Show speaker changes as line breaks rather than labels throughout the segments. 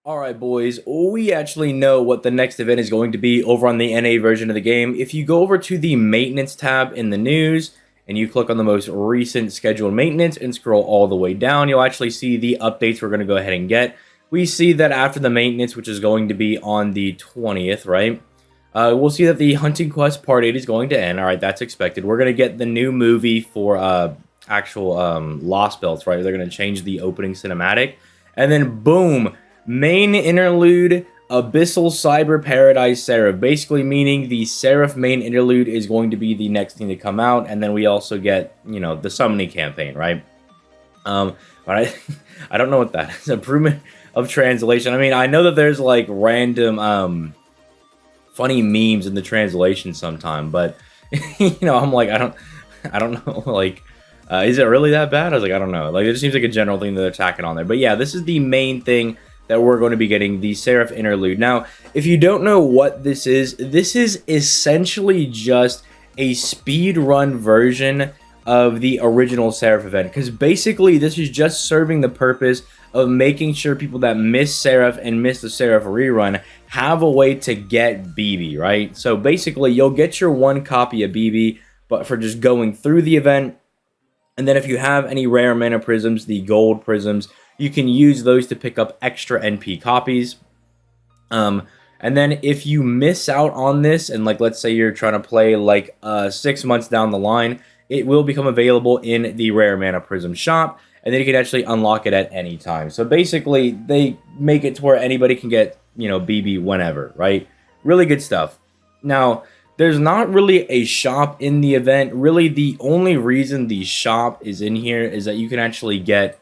Alright boys, we actually know what the next event is going to be over on the NA version of the game. If you go over to the maintenance tab in the news, and you click on the most recent scheduled maintenance and scroll all the way down, you'll actually see the updates we're going to go ahead and get. We see that after the maintenance, which is going to be on the 20th, right? We'll see that the Hunting Quest Part 8 is going to end. Alright, that's expected. We're going to get the new movie for actual Lost Belts, right? They're going to change the opening cinematic. And then boom! Main interlude, Abyssal Cyber Paradise Seraph. Basically meaning the Seraph main interlude is going to be the next thing to come out, and then we also get, you know, the summoning campaign, right? But I don't know what that is. Improvement of translation. I mean, I know that there's like random funny memes in the translation sometime, but you know, I'm like, I don't know, like, is it really that bad? I was like, I don't know. Like, it just seems like a general thing that they're tacking on there. But yeah, this is the main thing that we're going to be getting, the Serif Interlude. Now, if you don't know what this is essentially just a speedrun version of the original Seraph event. Because basically, this is just serving the purpose of making sure people that miss Seraph and miss the Seraph rerun have a way to get BB, right? So basically, you'll get your one copy of BB, but for just going through the event. And then if you have any rare mana prisms, the gold prisms, you can use those to pick up extra NP copies. And then if you miss out on this, and like let's say you're trying to play like 6 months down the line, it will become available in the rare mana prism shop, and then you can actually unlock it at any time. So basically, they make it to where anybody can get, you know, BB whenever, right? Really good stuff. Now, there's not really a shop in the event. Really, the only reason the shop is in here is that you can actually get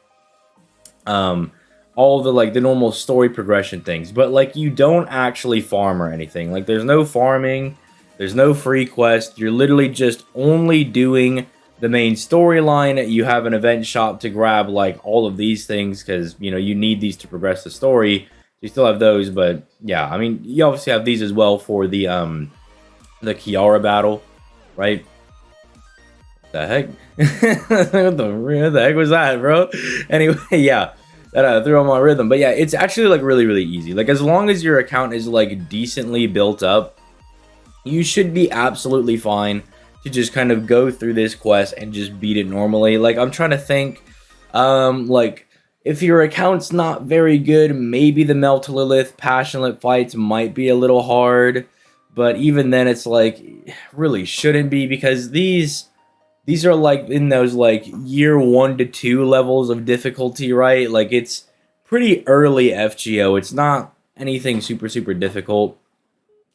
all the like the normal story progression things, but like you don't actually farm or anything. Like there's no farming, there's no free quest. You're literally just only doing the main storyline. You have an event shop to grab like all of these things because, you know, you need these to progress the story. You still have those, but yeah, I mean, you obviously have these as well for the Kiara battle, right? The heck? What the heck was that, bro? Anyway, yeah, that threw on my rhythm. But yeah, it's actually like really, really easy. Like as long as your account is like decently built up, you should be absolutely fine to just kind of go through this quest and just beat it normally. Like I'm trying to think, like if your account's not very good, maybe the Melt Lilith Passionate fights might be a little hard. But even then, it's like really shouldn't be, because these are like in those like year 1 to 2 levels of difficulty, right? Like it's pretty early FGO. It's not anything super, super difficult.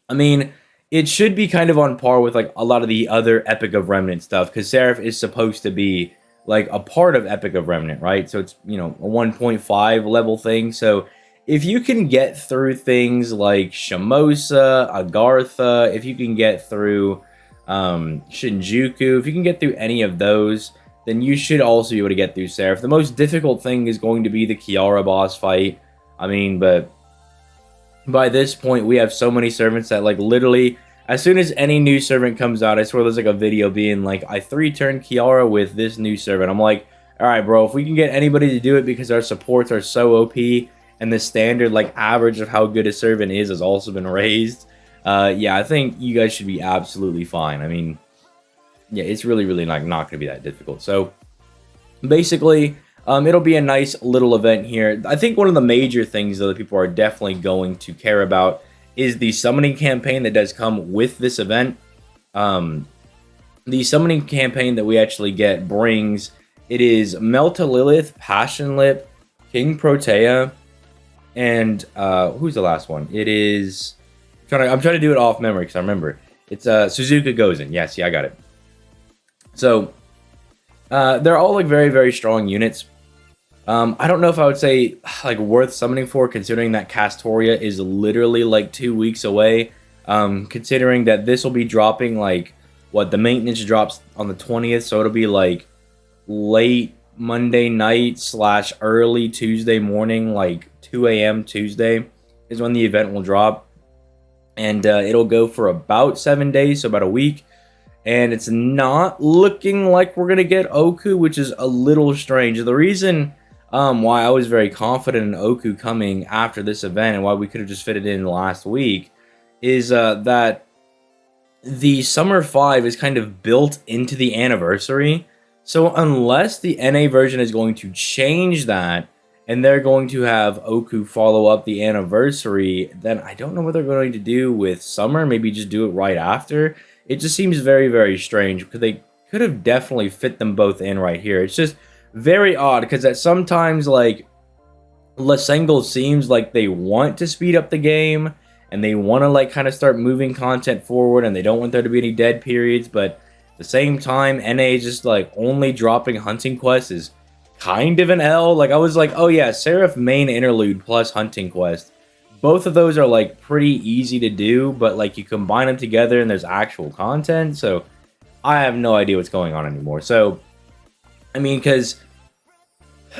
I mean, it should be kind of on par with like a lot of the other Epic of Remnant stuff, because Seraph is supposed to be like a part of Epic of Remnant, right? So it's, you know, a 1.5 level thing. So if you can get through things like Shimosa, Agartha, if you can get through Shinjuku, if you can get through any of those, then you should also be able to get through Seraph. The most difficult thing is going to be the Kiara boss fight. I mean, but by this point, we have so many servants that like literally, as soon as any new servant comes out, I swear there's like a video being like, I 3-turn Kiara with this new servant. I'm like, alright bro, if we can get anybody to do it because our supports are so OP, and the standard like average of how good a servant is has also been raised. Yeah, I think you guys should be absolutely fine. I mean, yeah, it's really, really not going to be that difficult. So basically, it'll be a nice little event here. I think one of the major things though that people are definitely going to care about is the summoning campaign that does come with this event. The summoning campaign that we actually get brings, it is Melta Lilith, Passion Lip, King Protea, and who's the last one? It is I'm trying to do it off memory because I remember. It's Suzuka Gozen. Yes, yeah, I got it. So they're all like very, very strong units. I don't know if I would say like worth summoning for, considering that Castoria is literally like 2 weeks away. Considering that this will be dropping like what the maintenance drops on the 20th, so it'll be like late Monday night / early Tuesday morning, like 2 a.m. Tuesday is when the event will drop. And it'll go for about 7 days, so about a week. And it's not looking like we're going to get Oku, which is a little strange. The reason why I was very confident in Oku coming after this event and why we could have just fit it in last week is that the Summer 5 is kind of built into the anniversary. So unless the NA version is going to change that and they're going to have Oku follow up the anniversary, then I don't know what they're going to do with Summer. Maybe just do it right after. It just seems very, very strange because they could have definitely fit them both in right here. It's just very odd because at sometimes like Lasengle seems like they want to speed up the game and they want to like kind of start moving content forward and they don't want there to be any dead periods, but at the same time NA is just like only dropping hunting quests is kind of an L. Like I was like, oh yeah, Seraph main interlude plus hunting quest. Both of those are like pretty easy to do, but like you combine them together and there's actual content. So I have no idea what's going on anymore. So I mean, because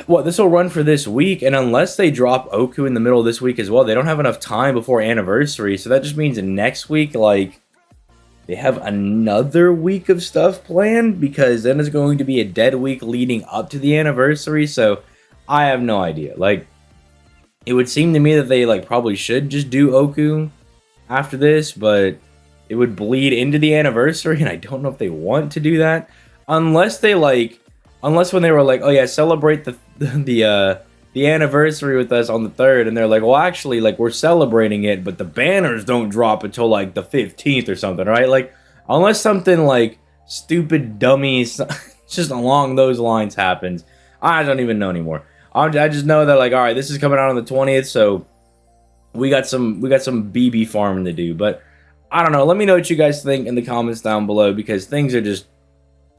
what, this will run for this week, and unless they drop Oku in the middle of this week as well, they don't have enough time before anniversary. So that just means next week, like, they have another week of stuff planned, because then it's going to be a dead week leading up to the anniversary. So I have no idea. Like, it would seem to me that they like probably should just do Oku after this, but it would bleed into the anniversary, and I don't know if they want to do that. Unless they like, unless when they were like, oh yeah, celebrate the anniversary with us on the 3rd, and they're like, well actually, like, we're celebrating it, but the banners don't drop until like the 15th or something, right? Like, unless something like stupid dummies just along those lines happens, I don't even know anymore. I just know that, like, all right, this is coming out on the 20th, so we got some BB farming to do. But I don't know. Let me know what you guys think in the comments down below, because things are just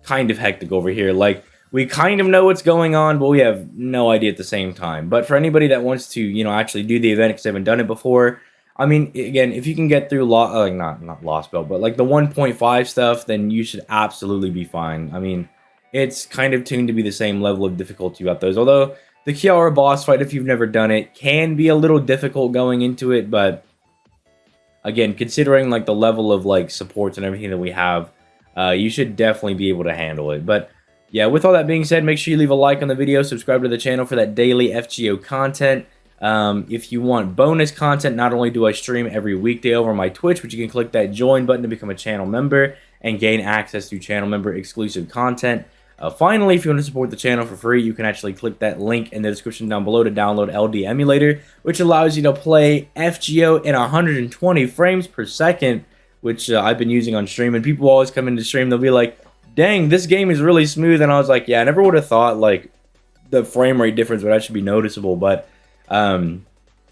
kind of hectic over here. Like, we kind of know what's going on, but we have no idea at the same time. But for anybody that wants to, you know, actually do the event because they haven't done it before, I mean, again, if you can get through not Lost Belt, but like the 1.5 stuff, then you should absolutely be fine. I mean, it's kind of tuned to be the same level of difficulty about those. Although the Kiara boss fight, if you've never done it, can be a little difficult going into it, but again, considering like the level of like supports and everything that we have, you should definitely be able to handle it. But yeah, with all that being said, make sure you leave a like on the video, subscribe to the channel for that daily FGO content. If you want bonus content, not only do I stream every weekday over my Twitch, but you can click that join button to become a channel member and gain access to channel member exclusive content. Finally, if you want to support the channel for free, you can actually click that link in the description down below to download LD Emulator, which allows you to play FGO in 120 frames per second, which I've been using on stream. And people always come into stream, they'll be like, dang, this game is really smooth. And I was like, yeah, I never would have thought like the frame rate difference would actually be noticeable, but I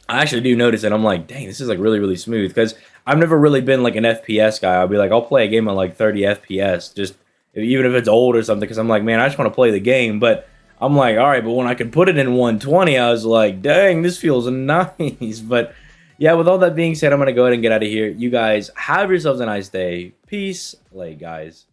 actually do notice it. I'm like, dang, this is like really, really smooth, because I've never really been like an FPS guy. I'll be like, I'll play a game at like 30 FPS, just even if it's old or something, because I'm like, man, I just want to play the game. But I'm like, all right, but when I could put it in 120, I was like, dang, this feels nice. But yeah, with all that being said, I'm going to go ahead and get out of here. You guys have yourselves a nice day. Peace. Late, guys.